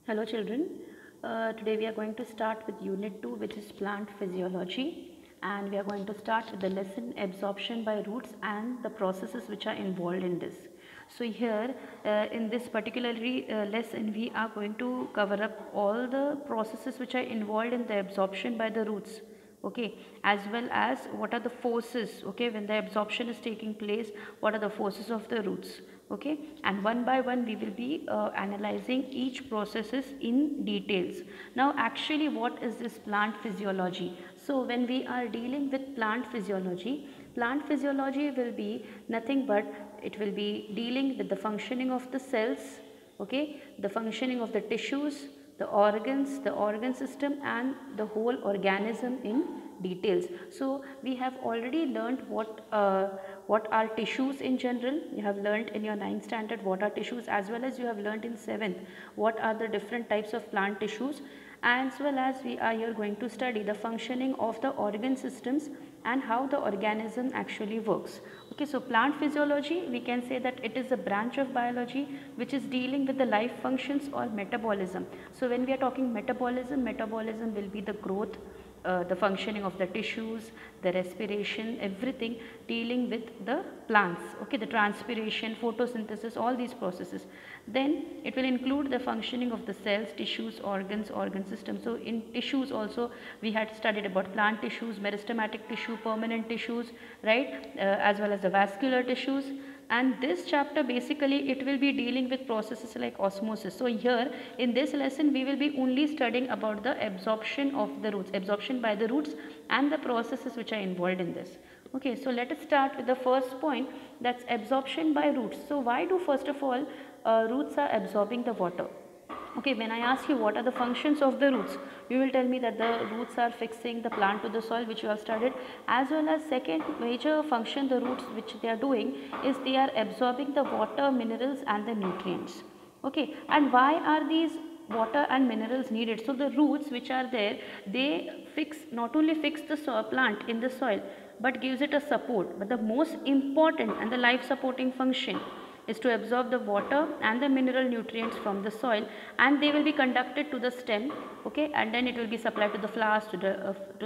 Hello children, today we are going to start with unit 2, which is plant physiology, and we are going to start with the lesson absorption by roots and the processes which are involved in this. So here in this particular lesson we are going to cover up all the processes which are involved in the absorption by the roots, okay, as well as what are the forces, okay, when the absorption is taking place, what are the forces of the roots, okay, and one by one we will be analyzing each processes in details. Now actually what is this plant physiology? So when we are dealing with plant physiology will be nothing but it will be dealing with the functioning of the cells, okay, the functioning of the tissues, the organs, the organ system, and the whole organism in details. So we have already learned what are tissues in general. You have learned in your 9th standard what are tissues, as well as you have learned in 7th what are the different types of plant tissues, as well as we are here going to study the functioning of the organ systems and how the organism actually works. Okay, so plant physiology, we can say that it is a branch of biology which is dealing with the life functions or metabolism. So when we are talking metabolism, metabolism will be the growth, the functioning of the tissues, the respiration, everything dealing with the plants, okay, the transpiration, photosynthesis, all these processes. Then it will include the functioning of the cells, tissues, organs, organ system. So in tissues also we had studied about plant tissues, meristematic tissue, permanent tissues, right, as well as the vascular tissues. And this chapter basically it will be dealing with processes like osmosis. So here in this lesson we will be only studying about the absorption of the roots, absorption by the roots, and the processes which are involved in this. Okay, so let us start with the first point, that's absorption by roots. So why do first of all roots are absorbing the water? Okay, when I ask you what are the functions of the roots, you will tell me that the roots are fixing the plant to the soil, which you have studied, as well as second major function the roots which they are doing is they are absorbing the water, minerals, and the nutrients. Okay, and why are these water and minerals needed? So the roots which are there, they not only fix the plant in the soil, but gives it a support. But the most important and the life supporting function is to absorb the water and the mineral nutrients from the soil, and they will be conducted to the stem, okay, and then it will be supplied to the flowers, to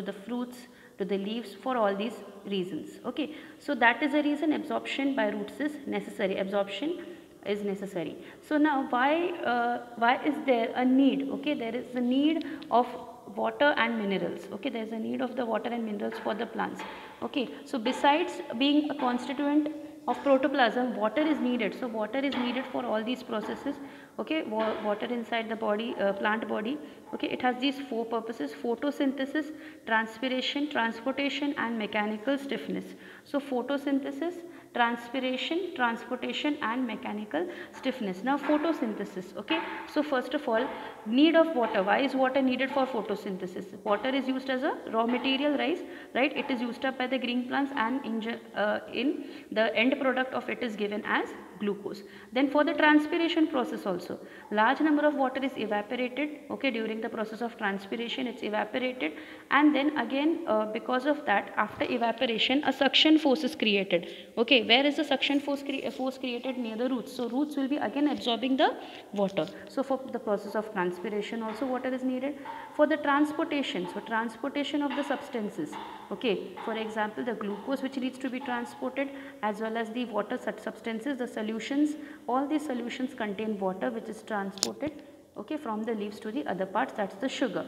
the fruits, to the leaves, for all these reasons. Okay, so that is the reason absorption by roots is necessary. Absorption is necessary. So now why is there a need? Okay, there is a need of water and minerals. Okay, there is a need of the water and minerals for the plants. Okay, so besides being a constituent of protoplasm, water is needed. So water is needed for all these processes. Okay, water inside the body, plant body. Okay, it has these four purposes: photosynthesis, transpiration, transportation, and mechanical stiffness. So photosynthesis, transpiration, transportation, and mechanical stiffness. Now photosynthesis. Okay, so first of all, need of water. Why is water needed for photosynthesis? Water is used as a raw material, right? It is used up by the green plants, and in the end product of it is given as glucose. Then for the transpiration process also, large number of water is evaporated. Okay, during the process of transpiration it's evaporated, and then again because of that, after evaporation a suction force is created. Okay, where is the suction force created? Near the roots. So roots will be again absorbing the water. So for the process of transpiration also water is needed. For the transportation, so transportation of the substances, okay, for example the glucose which needs to be transported, as well as the water substances, the solutions, all these solutions contain water which is transported, okay, from the leaves to the other parts, that's the sugar.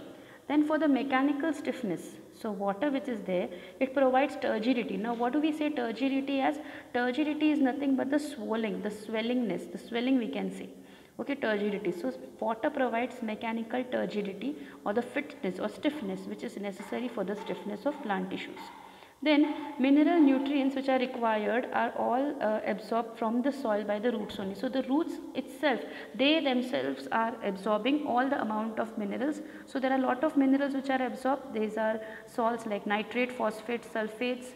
Then for the mechanical stiffness, so water which is there, it provides turgidity. Now what do we say turgidity as? Turgidity is nothing but the swelling, the swellingness, the swelling we can say. Okay, turgidity. So water provides mechanical turgidity, or the fitness or stiffness which is necessary for the stiffness of plant tissues. Then mineral nutrients which are required are all absorbed from the soil by the roots only. So the roots itself, they themselves are absorbing all the amount of minerals. So there are a lot of minerals which are absorbed. These are salts like nitrate, phosphate, sulfates,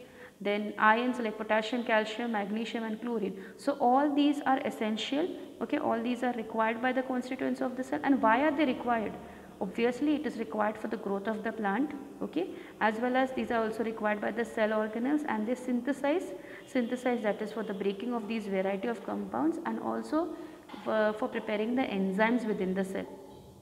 then ions like potassium, calcium, magnesium, and chlorine. So all these are essential. Okay, all these are required by the constituents of the cell. And why are they required? Obviously it is required for the growth of the plant, okay, as well as these are also required by the cell organelles, and they synthesize, that is for the breaking of these variety of compounds, and also for preparing the enzymes within the cell.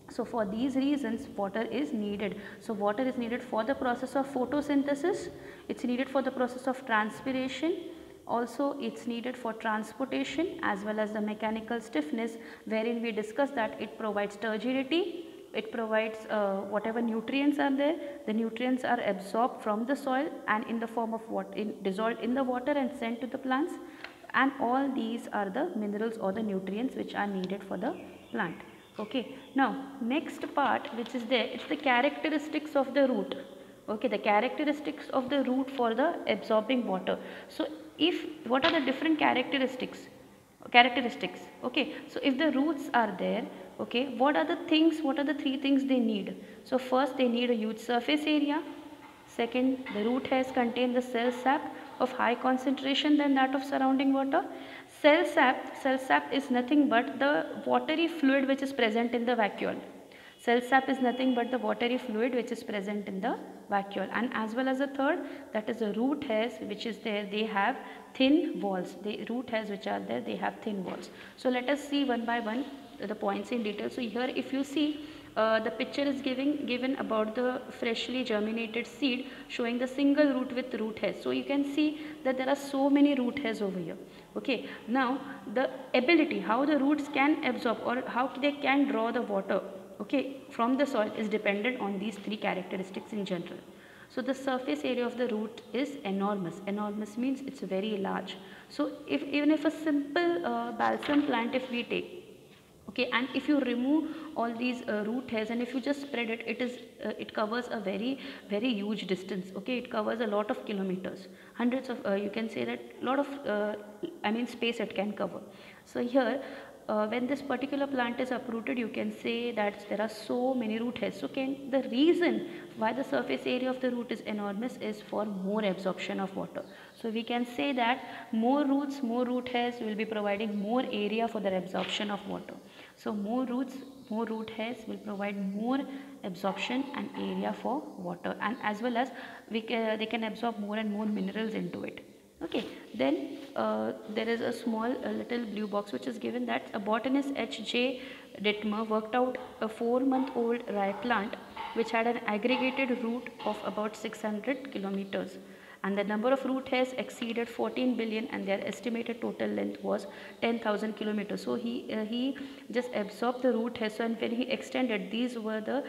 So for these reasons water is needed. So water is needed for the process of photosynthesis, it's needed for the process of transpiration, also it's needed for transportation as well as the mechanical stiffness, wherein we discussed that it provides turgidity, it provides whatever nutrients are there, the nutrients are absorbed from the soil and in the form of what dissolved in the water and sent to the plants, and all these are the minerals or the nutrients which are needed for the plant. Okay, now next part which is there, it's the characteristics of the root. Okay, the characteristics of the root for the absorbing water. So if what are the different characteristics? Okay, so if the roots are there, okay, what are the things, what are the three things they need? So first they need a huge surface area. Second, the root hairs contain the cell sap of high concentration than that of surrounding water. Cell sap is nothing but the watery fluid which is present in the vacuole. Cell sap is nothing but the watery fluid which is present in the vacuole, and as well as the third, that is the root hairs which is there, they have thin walls. The root hairs which are there, they have thin walls. So let us see one by one the points in detail. So here if you see, the picture is given about the freshly germinated seed showing the single root with root hairs. So you can see that there are so many root hairs over here. Okay, now the ability how the roots can absorb or how they can draw the water, okay, from the soil is dependent on these three characteristics in general. So the surface area of the root is enormous. Enormous means it's very large. So even if a simple balsam plant if we take, okay, and if you remove all these root hairs and if you just spread it, it covers a very huge distance. Okay, it covers a lot of kilometers, hundreds of you can say that lot of space it can cover. So here when this particular plant is uprooted, you can say that there are so many root hairs. So the reason why the surface area of the root is enormous is for more absorption of water. So we can say that more roots, more root hairs will be providing more area for the absorption of water. So more roots, more root hairs will provide more absorption and area for water, and as well as they can absorb more and more minerals into it. Okay, then there is a small little blue box which is given that a botanist H.J. Dittmer worked out a 4-month-old rye plant which had an aggregated root of about 600 kilometers, and the number of root hairs exceeded 14 billion and their estimated total length was 10,000 kilometers. So he just absorbed the root hairs, and when he extended, these were the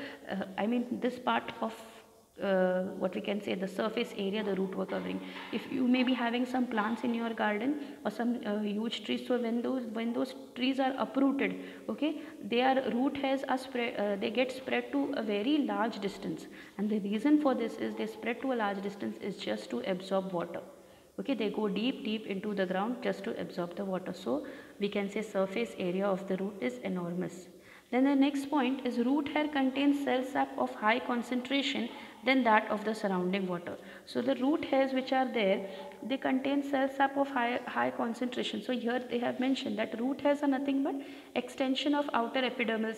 this part of what we can say the surface area the root were covering. If you may be having some plants in your garden or some huge trees, so when those trees are uprooted, okay, their root hairs are spread, they get spread to a very large distance, and the reason for this is they spread to a large distance is just to absorb water. Okay, they go deep into the ground just to absorb the water. So we can say surface area of the root is enormous. Then the next point is root hair contains cell sap of high concentration than that of the surrounding water. So the root hairs which are there, they contain cell sap of high concentration. So here they have mentioned that root hairs are nothing but extension of outer epidermal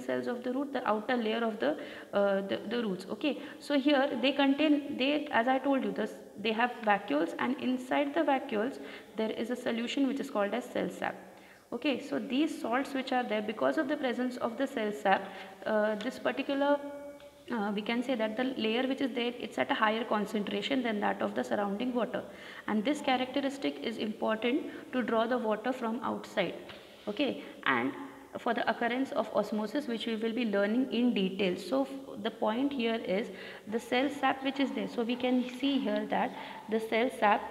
cells of the root, the outer layer of the roots. Okay, so here they as I told you this, they have vacuoles, and inside the vacuoles there is a solution which is called as cell sap. Okay, so these salts which are there, because of the presence of the cell sap, this particular we can say that the layer which is there, it's at a higher concentration than that of the surrounding water, and this characteristic is important to draw the water from outside. Okay, and for the occurrence of osmosis, which we will be learning in detail. So the point here is the cell sap which is there. So we can see here that the cell sap,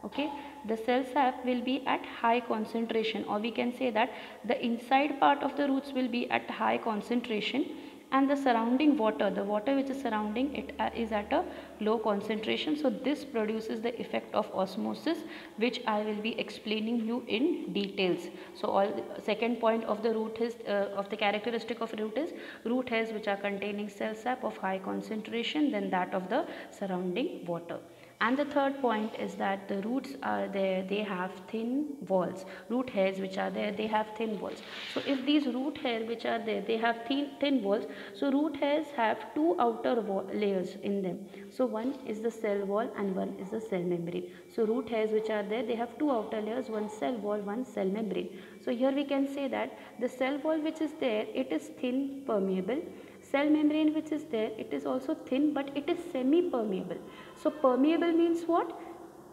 okay, the cell sap will be at high concentration, or we can say that the inside part of the roots will be at high concentration, and the surrounding water, the water which is surrounding it is at a low concentration. So this produces the effect of osmosis, which I will be explaining you in details. So second point of the root is of the characteristic of root is root hairs which are containing cell sap of high concentration than that of the surrounding water. And the third point is that the roots are there, they have thin walls. Root hairs which are there, they have thin walls. So if these root hairs which are there, they have thin walls, so root hairs have two outer layers in them. So one is the cell wall and one is the cell membrane. So root hairs which are there, they have two outer layers, one cell wall, one cell membrane. So here we can say that the cell wall which is there, it is thin, permeable. Cell membrane which is there, it is also thin, but it is semi-permeable. So permeable means what?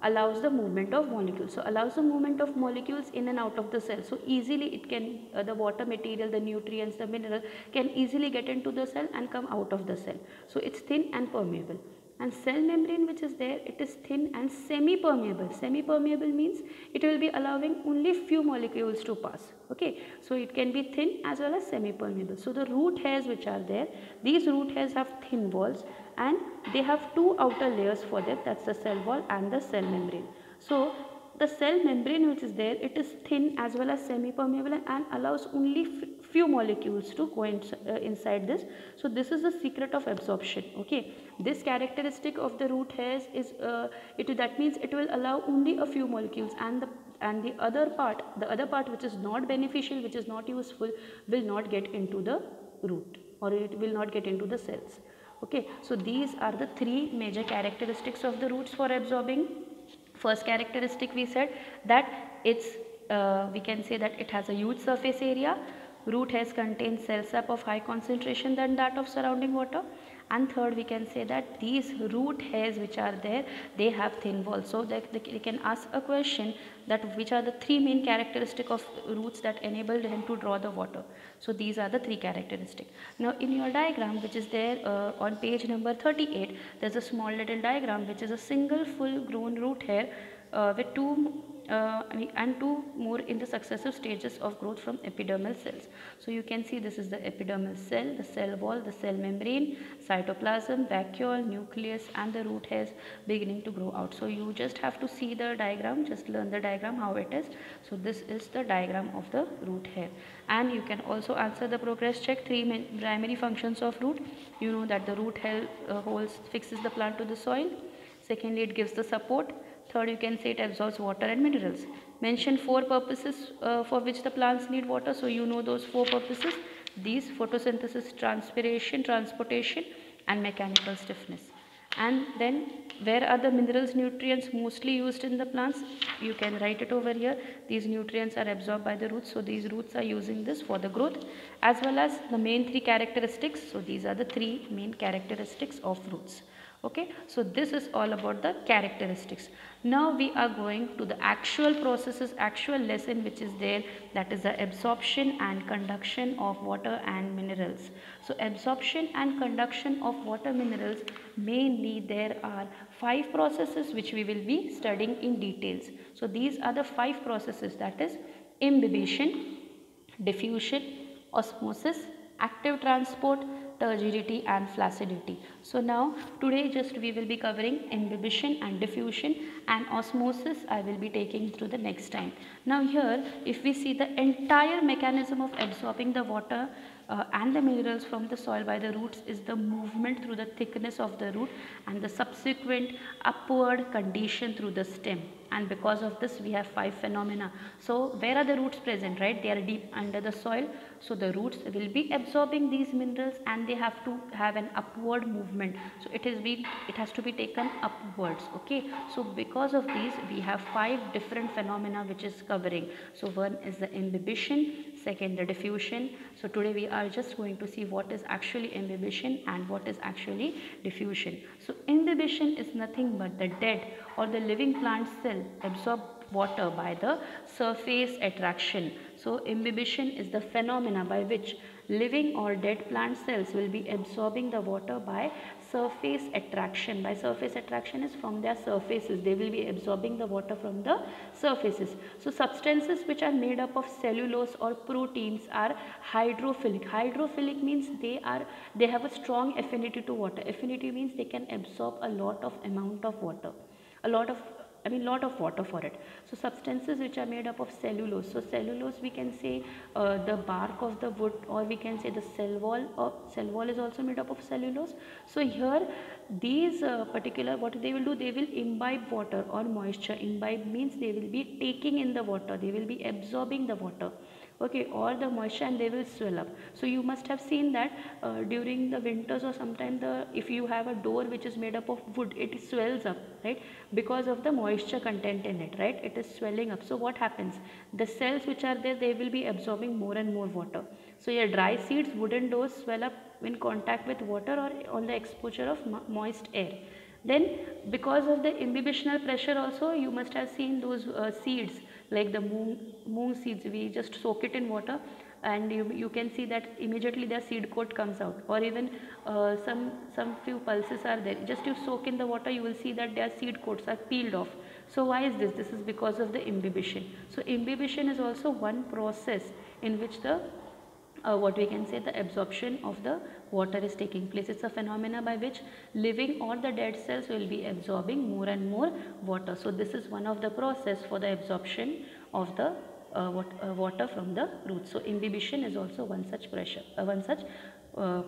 Allows the movement of molecules. So allows the movement of molecules in and out of the cell. So easily it can, the water material, the nutrients, the mineral can easily get into the cell and come out of the cell. So it's thin and permeable. And cell membrane which is there, it is thin and semi-permeable. Semi-permeable means it will be allowing only few molecules to pass. Okay, so it can be thin as well as semi-permeable. So the root hairs which are there, these root hairs have thin walls and they have two outer layers for them, that's the cell wall and the cell membrane. So the cell membrane which is there, it is thin as well as semi-permeable and allows only few molecules to go inside this. So this is the secret of absorption. Okay, this characteristic of the root hairs is that means it will allow only a few molecules, and the other part which is not beneficial, which is not useful, will not get into the root, or it will not get into the cells. Okay, so these are the three major characteristics of the roots for absorbing. First characteristic, we said that it's we can say that it has a huge surface area. Root hairs contain cell sap of high concentration than that of surrounding water. And third, we can say that these root hairs which are there, they have thin walls. So that they can ask a question that which are the three main characteristics of roots that enable them to draw the water. So these are the three characteristics. Now in your diagram which is there on page number 38, there's a small little diagram which is a single full grown root hair with two more in the successive stages of growth from epidermal cells. So you can see this is the epidermal cell, the cell wall, the cell membrane, cytoplasm, vacuole, nucleus, and the root hairs beginning to grow out. So you just have to see the diagram, just learn the diagram how it is. So this is the diagram of the root hair. And you can also answer the progress check, three primary functions of root. You know that the root hair fixes the plant to the soil. Secondly, it gives the support. Third, you can say it absorbs water and minerals. Mention four purposes for which the plants need water. So you know those four purposes. These: photosynthesis, transpiration, transportation, and mechanical stiffness. And then where are the minerals, nutrients mostly used in the plants? You can write it over here. These nutrients are absorbed by the roots. So these roots are using this for the growth, as well as the main three characteristics. So these are the three main characteristics of roots. Okay, so this is all about the characteristics. Now we are going to the actual processes, actual lesson which is there, that is the absorption and conduction of water and minerals. So absorption and conduction of water minerals, mainly there are 5 processes which we will be studying in details. So these are the 5 processes, that is imbibition, diffusion, osmosis, active transport, turgidity, and flaccidity. So now today just we will be covering imbibition and diffusion, and osmosis I will be taking through the next time. Now here if we see the entire mechanism of absorbing the water and the minerals from the soil by the roots is the movement through the thickness of the root and the subsequent upward condition through the stem. And because of this we have 5 phenomena. So where are the roots present, right? They are deep under the soil. So the roots will be absorbing these minerals and they have to have an upward movement. So it has to be taken upwards. Okay, so because of these we have 5 different phenomena which is covering. So one is the imbibition, second the diffusion. So today we are just going to see what is actually imbibition and what is actually diffusion. So imbibition is nothing but the dead or the living plant cell absorb water by the surface attraction. So imbibition is the phenomena by which living or dead plant cells will be absorbing the water by surface attraction. By surface attraction is from their surfaces. They will be absorbing the water from the surfaces. So substances which are made up of cellulose or proteins are hydrophilic. Hydrophilic means they have a strong affinity to water. Affinity means they can absorb a lot of amount of water. A lot of I mean lot of water for it. So substances which are made up of cellulose. So cellulose, we can say the bark of the wood, or we can say the cell wall, or cell wall is also made up of cellulose. So here these particular, what they will do, they will imbibe water or moisture. Imbibe means they will be taking in the water, they will be absorbing the water, okay, or the moisture, and they will swell up. So you must have seen that during the winters, or sometime if you have a door which is made up of wood, it swells up, right, because of the moisture content in it, right, it is swelling up. So what happens, the cells which are there, they will be absorbing more and more water. So your dry seeds, wooden doors swell up in contact with water or on the exposure of moist air. Then because of the imbibitional pressure also, you must have seen those seeds like the moong seeds, we just soak it in water, and you can see that immediately their seed coat comes out, or even some few pulses are there, just you soak in the water, you will see that their seed coats are peeled off. So why is this? This is because of the imbibition. So imbibition is also one process in which the what we can say, the absorption of the water is taking place. It's a phenomena by which living or the dead cells will be absorbing more and more water. So this is one of the process for the absorption of the water from the roots. So imbibition is also one such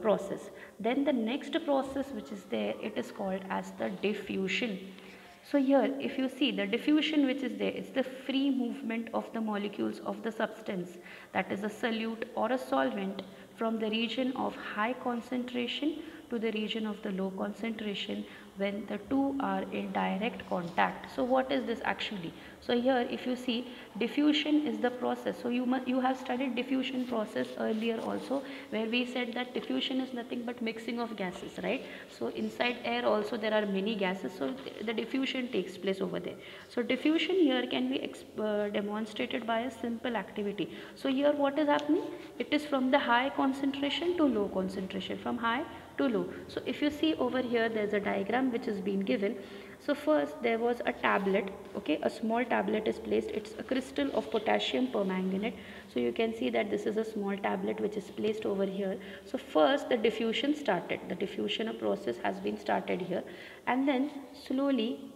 process. Then the next process which is there, it is called as the diffusion. So here if you see the diffusion which is there, it's the free movement of the molecules of the substance, that is a solute or a solvent, from the region of high concentration to the region of the low concentration when the two are in direct contact. So what is this actually? So here if you see, diffusion is the process. So you have studied diffusion process earlier also, where we said that diffusion is nothing but mixing of gases, right? So inside air also there are many gases, so the diffusion takes place over there. So diffusion here can be demonstrated by a simple activity. So here what is happening, it is from the high concentration to low concentration, from high to low. So if you see over here, there is a diagram which is being given. So first there was a tablet, okay, a small tablet is placed, it's a crystal of potassium permanganate. So you can see that this is a small tablet which is placed over here. So first the diffusion started, the diffusion process has been started here, and then slowly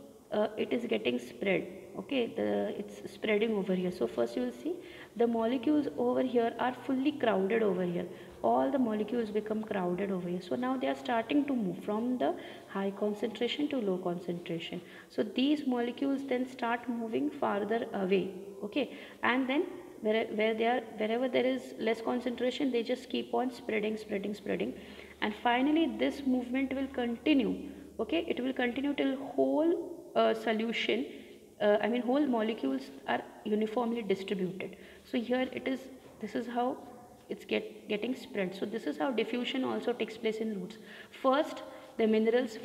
it is getting spread, okay, it's spreading over here. So first you will see the molecules over here are fully crowded over here, all the molecules become crowded over here. So now they are starting to move from the high concentration to low concentration. So these molecules then start moving farther away, okay, and then wherever there is less concentration, they just keep on spreading, and finally this movement will continue, okay, it will continue till whole solution, whole molecules are uniformly distributed. So here it is, this is how it's getting spread. So this is how diffusion also takes place in roots. First the minerals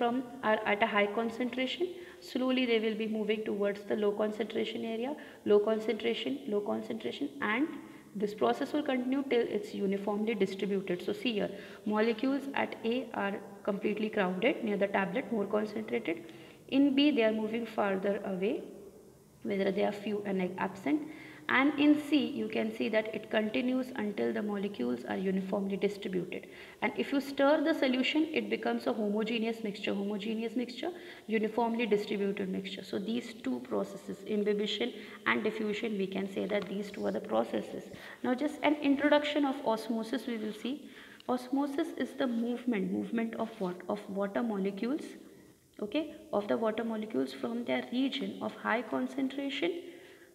are at a high concentration, slowly they will be moving towards the low concentration area, low concentration, and this process will continue till it's uniformly distributed. So see here, molecules at A are completely crowded near the tablet, more concentrated. In B they are moving farther away, whether they are few and absent, and in C you can see that it continues until the molecules are uniformly distributed. And if you stir the solution, it becomes a homogeneous mixture, uniformly distributed mixture. So these two processes, imbibition and diffusion, we can say that these two are the processes. Now just an introduction of osmosis we will see. Osmosis is the movement of what? Of water molecules, okay, of the water molecules from their region of high concentration,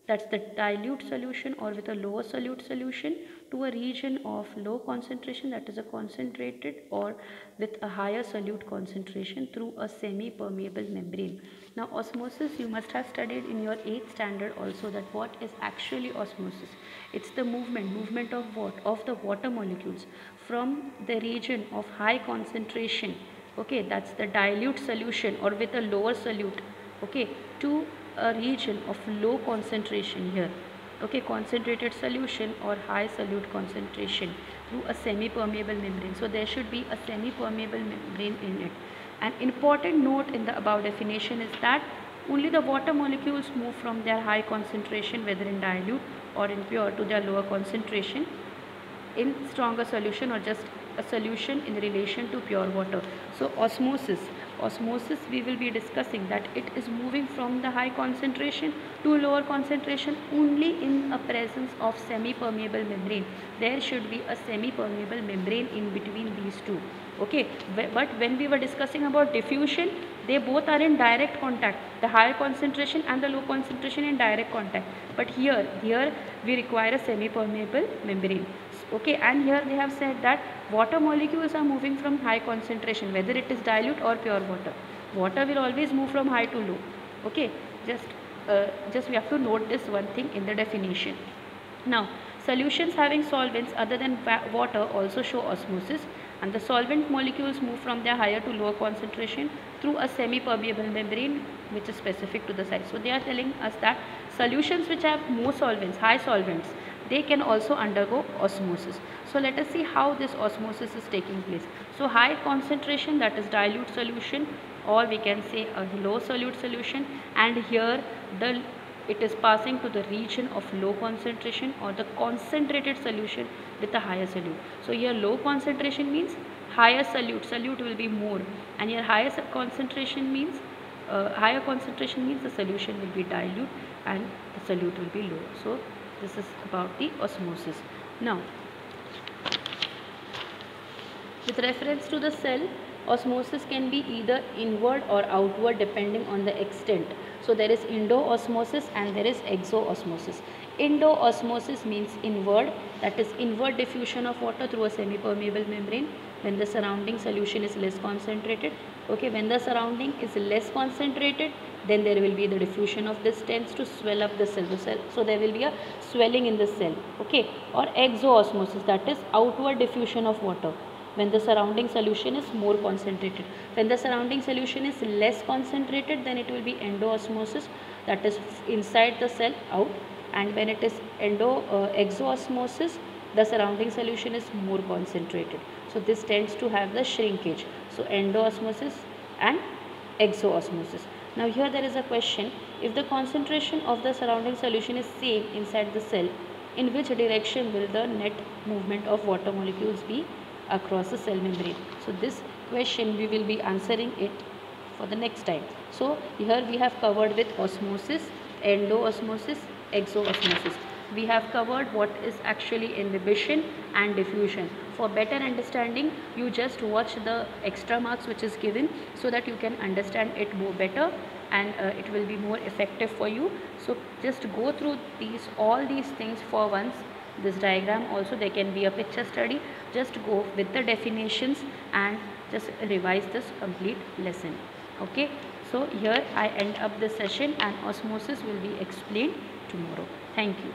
that's the dilute solution or with a lower solute solution, to a region of low concentration, that is a concentrated or with a higher solute concentration, through a semi-permeable membrane. Now osmosis, you must have studied in your 8th standard also, that what is actually osmosis. It's the movement of what? Of the water molecules from the region of high concentration, okay, that's the dilute solution or with a lower solute, okay, to a region of low concentration here, okay, concentrated solution or high solute concentration, through a semi-permeable membrane. So there should be a semi-permeable membrane in it. An important note in the above definition is that only the water molecules move from their high concentration, whether in dilute or in pure, to their lower concentration, in stronger solution or just a solution in relation to pure water. So osmosis we will be discussing that it is moving from the high concentration to lower concentration only in a presence of semi-permeable membrane. There should be a semi-permeable membrane in between these two. Okay, but when we were discussing about diffusion, they both are in direct contact, the higher concentration and the low concentration in direct contact, but here we require a semi-permeable membrane. Okay, and here they have said that water molecules are moving from high concentration, whether it is dilute or pure water will always move from high to low. Okay, just we have to note this one thing in the definition. Now, solutions having solvents other than water also show osmosis, and the solvent molecules move from their higher to lower concentration through a semi-permeable membrane which is specific to the site. So they are telling us that solutions which have more solvents, high solvents, they can also undergo osmosis. So let us see how this osmosis is taking place. So high concentration, that is dilute solution, or we can say a low solute solution, and here it is passing to the region of low concentration or the concentrated solution with a higher solute. So here low concentration means higher solute will be more, and here higher concentration means the solution will be dilute and the solute will be low. So this is about the osmosis. Now, with reference to the cell, osmosis can be either inward or outward depending on the extent. So there is endo-osmosis and there is exo-osmosis. Endo-osmosis means inward, that is inward diffusion of water through a semi-permeable membrane when the surrounding solution is less concentrated. Okay, when the surrounding is less concentrated, then there will be the diffusion of this tends to swell up the cell. So there will be a swelling in the cell. Okay, or exo-osmosis, that is outward diffusion of water when the surrounding solution is more concentrated. When the surrounding solution is less concentrated, then it will be endo-osmosis, that is inside the cell out, and when it is exo-osmosis, the surrounding solution is more concentrated. So this tends to have the shrinkage. So endo-osmosis and exo-osmosis. Now here there is a question, if the concentration of the surrounding solution is same inside the cell, in which direction will the net movement of water molecules be across the cell membrane? So this question we will be answering it for the next time. So here we have covered with osmosis, endo-osmosis, exo-osmosis. We have covered what is actually inhibition and diffusion. For better understanding, you just watch the extra marks which is given so that you can understand it more better, and it will be more effective for you. So just go through all these things for once. This diagram also, there can be a picture study. Just go with the definitions and just revise this complete lesson. Okay, so here I end up this session and osmosis will be explained tomorrow. Thank you.